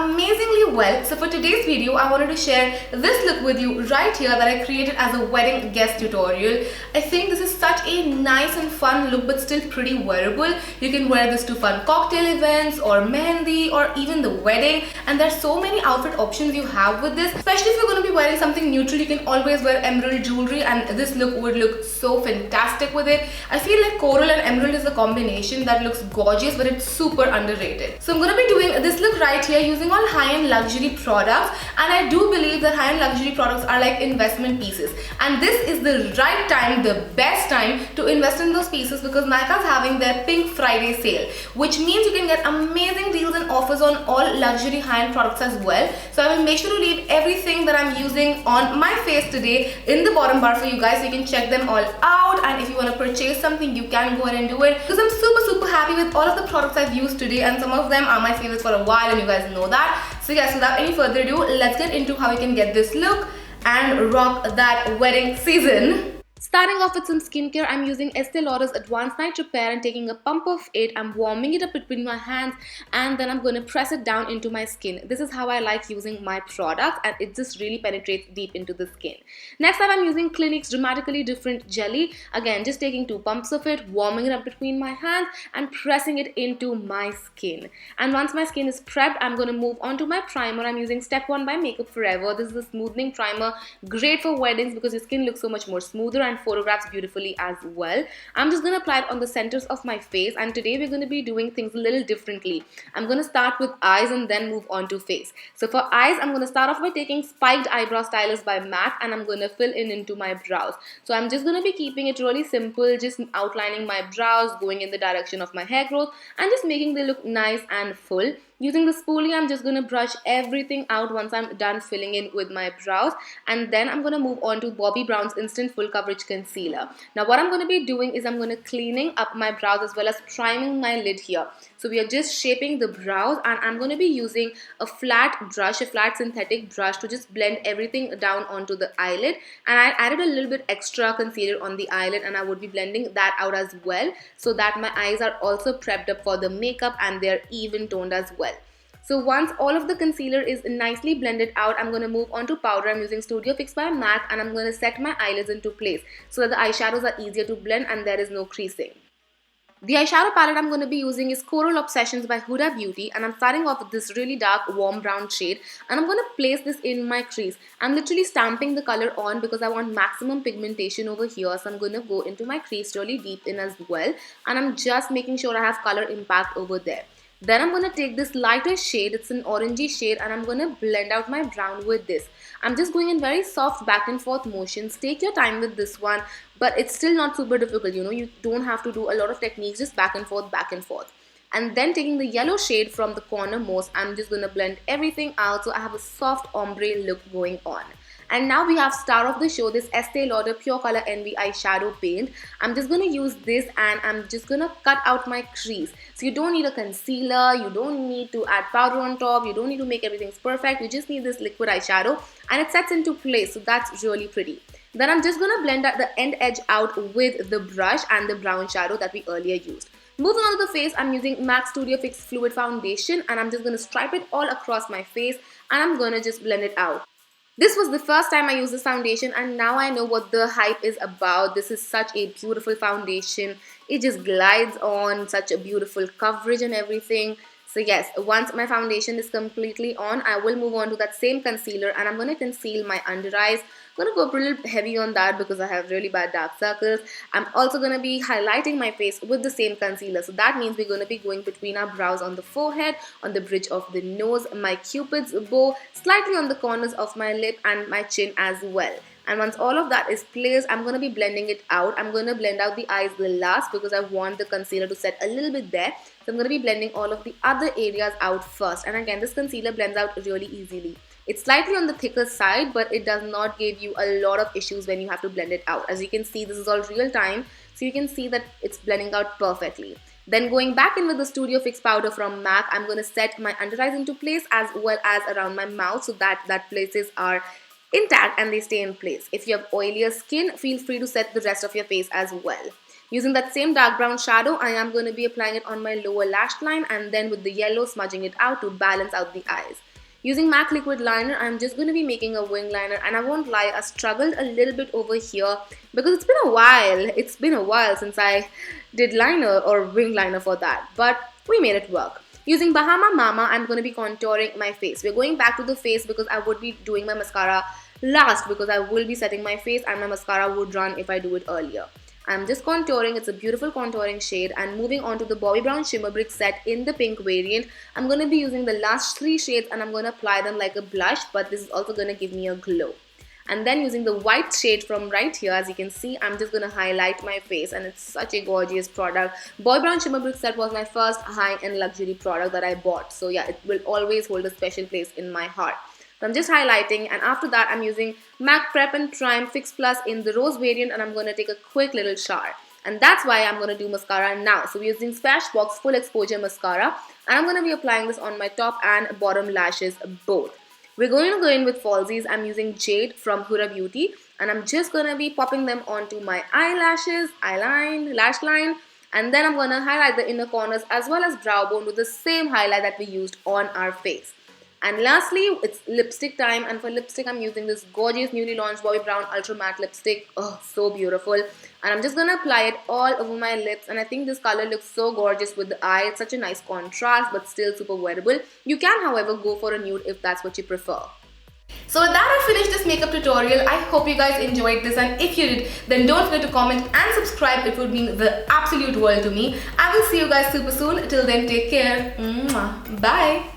amazingly well. So for today's video, I wanted to share this look with you right here that I created as a wedding guest tutorial. I think this is such a nice and fun look but still pretty wearable. You can wear this to fun cocktail events or mehendi or even the wedding, and there's so many outfit options you have with this. Especially if you're going to be wearing something neutral, you can always wear emerald jewelry and this look would look so fantastic with it. I feel like coral and emerald is a combination that looks gorgeous but it's super underrated. So I'm going to be doing this look right here using all high-end luxury products, and I do believe that high-end luxury products are like investment pieces, and this is the right time, the best time to invest in those pieces because Nykaa's having their Pink Friday sale, which means you can get amazing deals and offers on all luxury high-end products as well. So I will make sure to leave everything that I'm using on my face today in the bottom bar for you guys so you can check them all out, and if you want to purchase something you can go ahead and do it because I'm super happy with all of the products I've used today, and some of them are my favorites for a while and you guys know that. So yes, without any further ado, let's get into how you can get this look and rock that wedding season. Starting off with some skincare, I'm using Estee Lauder's Advanced Night Repair and taking a pump of it. I'm warming it up between my hands and then I'm going to press it down into my skin. This is how I like using my products, and it just really penetrates deep into the skin. Next up, I'm using Clinique's Dramatically Different Jelly. Again, just taking 2 pumps of it, warming it up between my hands and pressing it into my skin. And once my skin is prepped, I'm going to move on to my primer. I'm using Step 1 by Makeup Forever. This is a smoothening primer, great for weddings because your skin looks so much more smoother and photographs beautifully as well. I'm just going to apply it on the centers of my face, and today we're going to be doing things a little differently. I'm going to start with eyes and then move on to face. So for eyes, I'm going to start off by taking Spiked Eyebrow Stylist by MAC and I'm going to fill in into my brows. So I'm just going to be keeping it really simple, just outlining my brows, going in the direction of my hair growth and just making them look nice and full. Using the spoolie, I'm just going to brush everything out once I'm done filling in with my brows, and then I'm going to move on to Bobbi Brown's Instant Full Coverage Concealer. Now what I'm going to be doing is I'm going to cleaning up my brows as well as priming my lid here. So we are just shaping the brows, and I'm going to be using a flat brush, a flat synthetic brush to just blend everything down onto the eyelid, and I added a little bit extra concealer on the eyelid and I would be blending that out as well so that my eyes are also prepped up for the makeup and they're even toned as well. So once all of the concealer is nicely blended out, I'm going to move on to powder. I'm using Studio Fix by MAC and I'm going to set my eyelids into place so that the eyeshadows are easier to blend and there is no creasing. The eyeshadow palette I'm going to be using is Coral Obsessions by Huda Beauty, and I'm starting off with this really dark warm brown shade and I'm going to place this in my crease. I'm literally stamping the color on because I want maximum pigmentation over here, so I'm going to go into my crease really deep in as well, and I'm just making sure I have color impact over there. Then I'm going to take this lighter shade, it's an orangey shade, and I'm going to blend out my brown with this. I'm just going in very soft back and forth motions. Take your time with this one, but it's still not super difficult, you know, you don't have to do a lot of techniques, just back and forth, back and forth. And then taking the yellow shade from the corner most, I'm just going to blend everything out so I have a soft ombre look going on. And now we have star of the show, this Estee Lauder Pure Color Envy eyeshadow paint. I'm just going to use this and I'm just going to cut out my crease. So you don't need a concealer, you don't need to add powder on top, you don't need to make everything perfect. You just need this liquid eyeshadow and it sets into place, so that's really pretty. Then I'm just going to blend out the end edge out with the brush and the brown shadow that we earlier used. Moving on to the face, I'm using MAC Studio Fix Fluid Foundation and I'm just going to stripe it all across my face and I'm going to just blend it out. This was the first time I used this foundation and now I know what the hype is about. This is such a beautiful foundation. It just glides on, such a beautiful coverage and everything. So yes, once my foundation is completely on, I will move on to that same concealer and I'm going to conceal my under eyes. I'm going to go a little heavy on that because I have really bad dark circles. I'm also going to be highlighting my face with the same concealer. So that means we're going to be going between our brows on the forehead, on the bridge of the nose, my cupid's bow, slightly on the corners of my lip and my chin as well. And once all of that is placed, I'm going to be blending it out. I'm going to blend out the eyes the last because I want the concealer to set a little bit there. So I'm going to be blending all of the other areas out first. And again, this concealer blends out really easily. It's slightly on the thicker side, but it does not give you a lot of issues when you have to blend it out. As you can see, this is all real time, so you can see that it's blending out perfectly. Then going back in with the Studio Fix powder from MAC, I'm going to set my under eyes into place as well as around my mouth so that places are intact and they stay in place. If you have oilier skin, feel free to set the rest of your face as well. Using that same dark brown shadow, I am going to be applying it on my lower lash line and then with the yellow smudging it out to balance out the eyes. Using MAC liquid liner, I'm just going to be making a wing liner, and I won't lie, I struggled a little bit over here because it's been a while. It's been a while since I did liner or wing liner for that, but we made it work. Using Bahama Mama, I'm going to be contouring my face. We're going back to the face because I would be doing my mascara last because I will be setting my face and my mascara would run if I do it earlier. I'm just contouring. It's a beautiful contouring shade, and moving on to the Bobbi Brown Shimmer Brick set in the pink variant. I'm going to be using the last 3 shades and I'm going to apply them like a blush, but this is also going to give me a glow. And then using the white shade from right here, as you can see, I'm just going to highlight my face, and it's such a gorgeous product. Bobbi Brown Shimmer Brick set was my first high-end luxury product that I bought. So yeah, it will always hold a special place in my heart. So I'm just highlighting, and after that I'm using MAC Prep and Prime Fix Plus in the rose variant, and I'm going to take a quick little shower. And that's why I'm going to do mascara now. So we're using Smashbox Full Exposure Mascara, and I'm going to be applying this on my top and bottom lashes both. We're going to go in with falsies. I'm using Jade from Huda Beauty, and I'm just going to be popping them onto my eyelashes, eyeline, lash line, and then I'm going to highlight the inner corners as well as brow bone with the same highlight that we used on our face. And lastly, it's lipstick time, and for lipstick I'm using this gorgeous newly launched Bobbi Brown Ultra Matte lipstick. Oh, so beautiful. And I'm just gonna apply it all over my lips, and I think this color looks so gorgeous with the eye. It's such a nice contrast but still super wearable. You can, however, go for a nude if that's what you prefer. So with that, I finished this makeup tutorial. I hope you guys enjoyed this, and if you did, then don't forget to comment and subscribe. It would mean the absolute world to me. I will see you guys super soon. Till then, take care. Mwah. Bye.